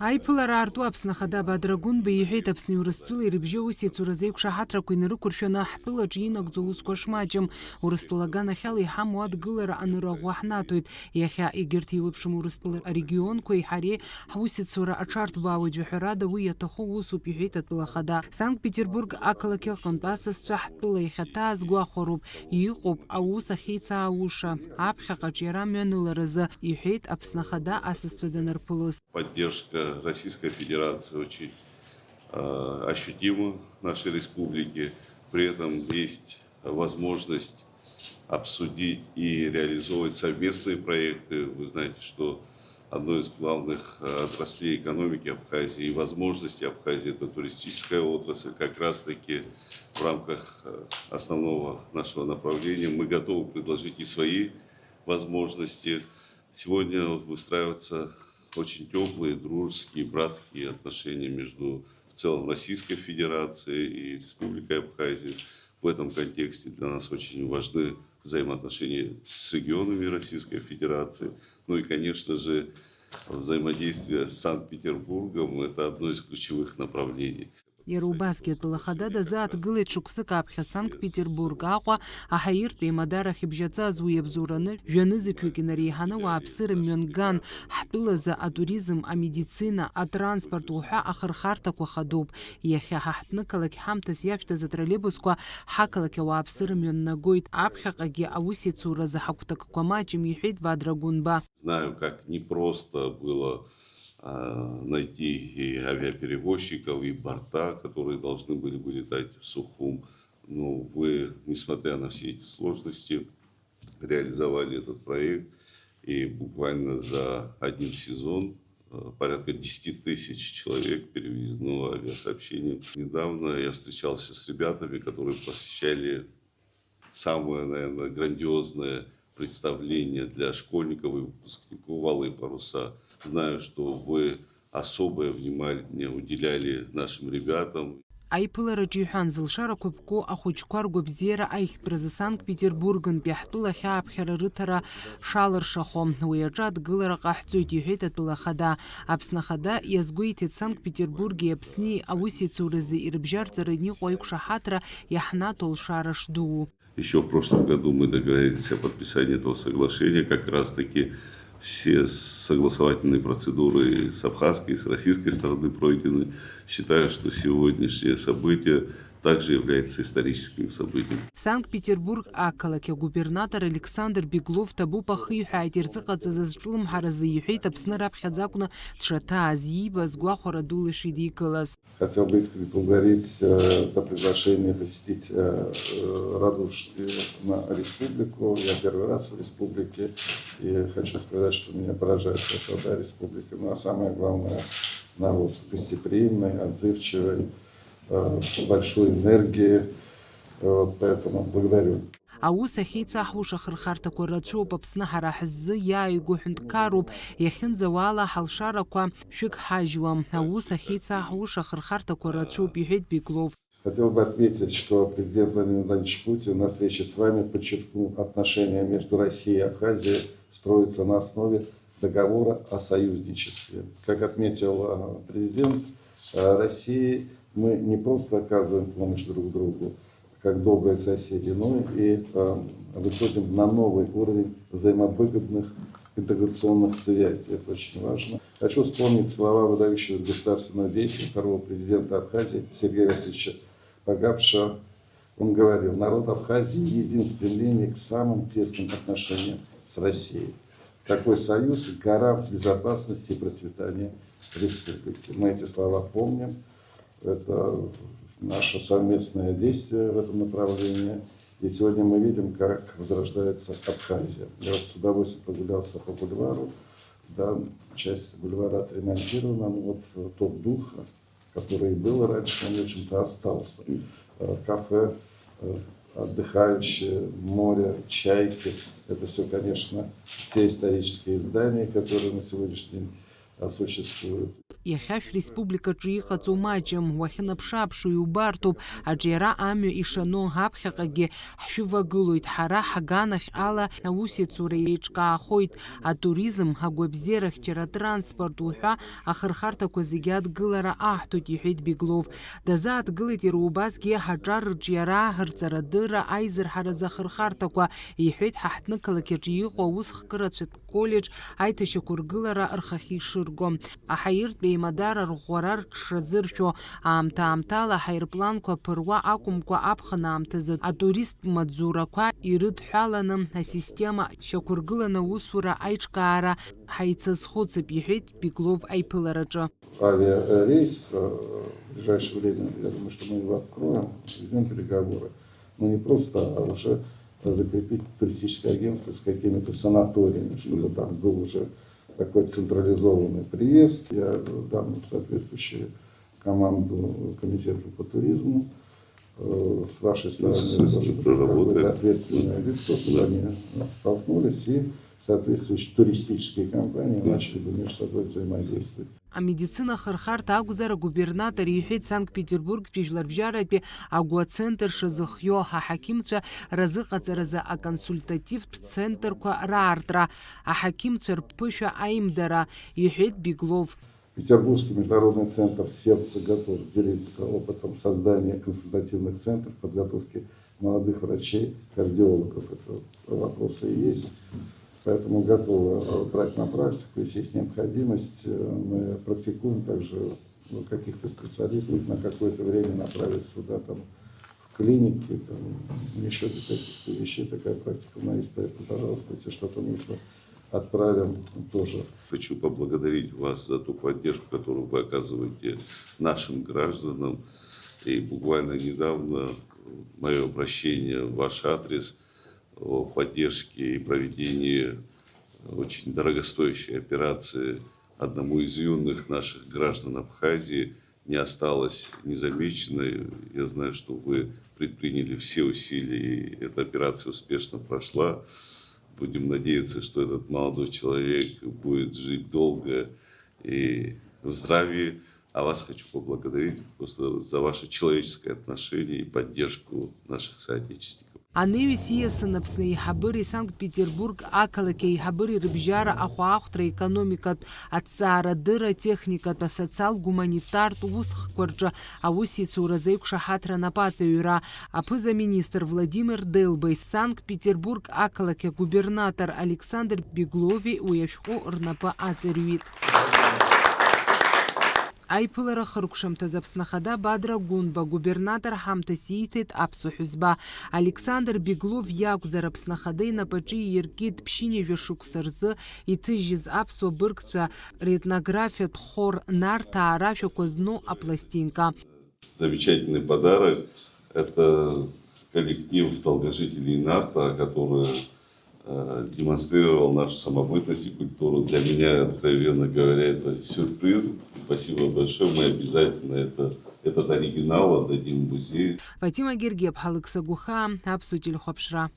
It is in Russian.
Аиԥылара аарту Аԥсны Ахада Бадрагәын иҳәеит Аԥсни Урыстәылеи рыбжьы ус еицуразы еиқәшаҳаҭрақәа инарықәыршәаны ҳтәылаҿы инагӡо усқәа шмаҷым. Урыстәыла аганахьала иҳамоу адгылара анырӷәӷәа ҳнаҭоит. Иахьа егьырҭ еиуеиԥшым Урыстәыла арегионқәеи ҳареи ҳусеицура аҽарҭбаауеит жәаҳәарада уи иаҭаху усуп иҳәеит Атәыла Ахада. Санкт-Петербург ақалақь аҟнытә асасцәа ҳтәыла иахьаҭааз гәахәароуп, иҟоуп аус ахьеицаауша аԥхьаҟаҿ иара мҩаныларазы, иҳәеит Аԥсны Ахада асасцәа данырԥылоз. Поддержка Российской Федерации очень ощутима в нашей республике. При этом есть возможность обсудить и реализовывать совместные проекты. Вы знаете, что одной из главных отраслей экономики Абхазии и возможностей Абхазии – это туристическая отрасль. Как раз-таки в рамках основного нашего направления мы готовы предложить и свои возможности. Сегодня выстраиваются очень теплые, дружеские, братские отношения между в целом Российской Федерацией и Республикой Абхазия. В этом контексте для нас очень важны взаимоотношения с регионами Российской Федерации. Ну и, конечно же, взаимодействие с Санкт-Петербургом – это одно из ключевых направлений. Иара убасгьы Атәыла Ахада дазааҭгылеит шықәсык аԥхьа Санкт-Петербург Аҟәа аҳаиртә еимадарахь ибжьаҵаз уи иабзоураны жәанызқьҩык инареиҳаны ауааԥсыра мҩанган. Ҳтәылазы атуризм, амедицина, атранспорт уҳәа ахырхарҭақәа хадоуп. Иахьа ҳа ҳҭнықалақь ҳамҭас иашәҭаз атроллейбусқәа ҳақалақь ауааԥсыра мҩаннагоит. Аԥхьаҟагьы аусеицуразы ҳагәҭакқәа маҷым, иҳәеит Бадрагәынба. Знаю, как непросто было найти и авиаперевозчиков, и борта, которые должны были бы летать в Сухум. Но вы, несмотря на все эти сложности, реализовали этот проект. И буквально за один сезон порядка 10 тысяч человек перевезено авиасообщением. Недавно я встречался с ребятами, которые посещали самое, наверное, грандиозное представление для школьников и выпускников «Алые паруса». Знаю, что вы особое внимание уделяли нашим ребятам. Аиԥылараҿы иҳәан зылшарақәа ԥку ахәыҷқәа ргәабзиара аихтәразы Санкт-Петербургнтәи ҳтәылахь ааԥхьара рыҭара шалыршахо. Уи аҿы адгылара ҟаҳҵоит, иҳәеит Атәыла Ахада. Аԥсны Ахада иазгәеиҭеит Санкт-Петербурги Аԥсни аусеицуразы ирыбжьарҵара иҟоу аиқәшаҳаҭра иаҳнаҭо лшара шдуу. Еще в прошлом году мы договорились о подписании этого соглашения. Как раз-таки все согласовательные процедуры с абхазской и с российской стороны пройдены. Считаю, что сегодняшнее событие также является историческим событием. Санкт-Петербург ақалақь агубернатор Александр Беглов ҭабуп ахиҳәааит ирзыҟаҵаз азҿлымҳаразы, иҳәеит Аԥсны раԥхьаӡа акәны дшаҭааз, иибаз гәахәара дула ишидикылаз. Хотел бы искренне поблагодарить за приглашение посетить радушную республику. Я первый раз в республике, и хочу сказать, что меня поражает красота республики. Ну а самое главное, народ гостеприимный, отзывчивый, с большой энергией. Поэтому благодарю. Аус ахьеиҵаҳуша ахырхарҭақәа рацәоуп. Аԥсны ҳара ҳзы иааигәо ҳәынҭқаруп. Иахьынӡауала ҳалшарақәа шәык ҳажьуам. Аус ахьеиҵаҳуша ахырхарҭақәа рацәоуп, иҳәеит Беглов. Хотел бы отметить, что президент Владимир Владимирович Путин на встрече с вами подчеркнул, отношения между Россией и Абхазией строятся на основе договора о союзничестве. Как отметил президент России, мы не просто оказываем помощь друг другу, как добрые соседи, но и выходим на новый уровень взаимовыгодных интеграционных связей. Это очень важно. Хочу вспомнить слова выдающегося государственного деятеля, второго президента Абхазии Сергея Васильевича Багапшева. Он говорил: народ Абхазии един в стремлении к самым тесным отношениям с Россией. Такой союз – гарант безопасности и процветания республики. Мы эти слова помним. Это наше совместное действие в этом направлении. И сегодня мы видим, как возрождается Абхазия. Я вот с удовольствием прогулялся по бульвару. Да, часть бульвара отремонтирована. Но вот тот дух, который был раньше, он, в общем-то, остался. Кафе, отдыхающие, море, чайки. Это все, конечно, те исторические здания, которые на сегодняшний день существуют. иахьа шәреспубликаҿы иҟаҵоу маҷым, уахьынаԥшы-ааԥшу иубартоуп, аҿиара амҩа ишану ҳаԥхьаҟагьы ҳшәывагылоит, ҳара ҳаганахь ала аусеицура еиҿкаахоит, атуризм, агәабзиара, ахьчара, атранспорт уҳәа ахырхарҭақәа зегьы адгылара аҳҭоит, иҳәеит Беглов. Дазааҭгылеит иара убасгьы ҳаҿар рҿиара, рҵарадырра, аизырҳаразы ахырхарҭақәа, иҳәеит ҳаҳҭнықалақь аҿы иҟоу аусхкырацәатә коллеџь аиҭашьақәа ргылара рхахьы ишырго. Аҳаиртә еимадара рӷәӷәара рҽазыршәо, аамҭа-аамҭала аҳаирпланқәа ԥыруа акәымкәа аԥхын аамҭазы атуристтә маҵзурақәа ирыдҳәаланы асистема шьақәыргыланы аусура аиҿкаара ҳаицазхәыцып, иҳәеит Беглов аиԥылараҿы. Авиарейс в ближайшее время, я думаю, что мы его откроем, ведем переговоры. Но не просто, а уже закрепить туристическое агентство с какими-то санаториями, чтобы там был уже такой централизованный приезд. Я дам соответствующую команду комитету по туризму. С вашей стороны тоже ответственное лицо, чтобы они столкнулись и соответствующие туристические компании начали бы между собой взаимодействовать. Амедицина хырхарҭа акәзар агубернатор иҳәеит Санкт-Петербургтәи Жәларбжьаратәи агәацентр шазыхио аҳақьымцәа разыҟаҵаразы аконсультативтә центрқәа раартра, аҳақьымцәа рԥышәа аимдара, иҳәеит Беглов. Петербургский международный центр «Сердце» готов делиться опытом создания консультативных центров, подготовки молодых врачей, кардиологов. Это вопросы и есть. Поэтому готовы брать на практику, если есть необходимость. Мы практикуем также каких-то специалистов на какое-то время направить туда, там, в клиники, там, еще каких-то вещей. Такая практика у нас есть. Поэтому, пожалуйста, если что-то нужно, отправим тоже. Хочу поблагодарить вас за ту поддержку, которую вы оказываете нашим гражданам. И буквально недавно мое обращение в ваш адрес о поддержке и проведении очень дорогостоящей операции одному из юных наших граждан Абхазии не осталось незамеченной. Я знаю, что вы предприняли все усилия, и эта операция успешно прошла. Будем надеяться, что этот молодой человек будет жить долго и в здравии. А вас хочу поблагодарить просто за ваше человеческое отношение и поддержку наших соотечественников. Анеҩс ииасын Аԥсны еиҳабыреи Санкт-Петербург ақалақь еиҳабыреи рыбжьара ахәаахәҭра економикатә, аҭҵаарадырра, атехникатә, асоциал-гуманитартә усхқәа рҿы аусеицуразы аиқәшаҳаҭра анапаҵаҩра, аԥыза-министр Владимир Делбеи, Санкт-Петербург ақалақь агубернатор Александр Беглови уи ашәҟәы рнапы аҵарҩит. Аиԥылара хыркәшамҭаз Аԥсны Ахада Бадра Гәынба губернатор ҳамҭас ииҭеит аԥсуа ҳәызба. Александр Беглов иакәзар Аԥсны Ахада инапаҿы ииркит ԥшьынҩажәа шықәса рзы иҭыжьыз аԥсуа быргцәа ретнографиатә хор нарҭаа рашәақәа зну апластинка. Замечательный подарок. Это коллектив долгожителей Нарта, который демонстрировал нашу самобытность и культуру. Для меня, откровенно говоря, это сюрприз. Спасибо большое. Мы обязательно этот оригинал отдадим в музей. Фатима Гергеб, Халык Сагуха, Аԥсуа телехәаԥшра.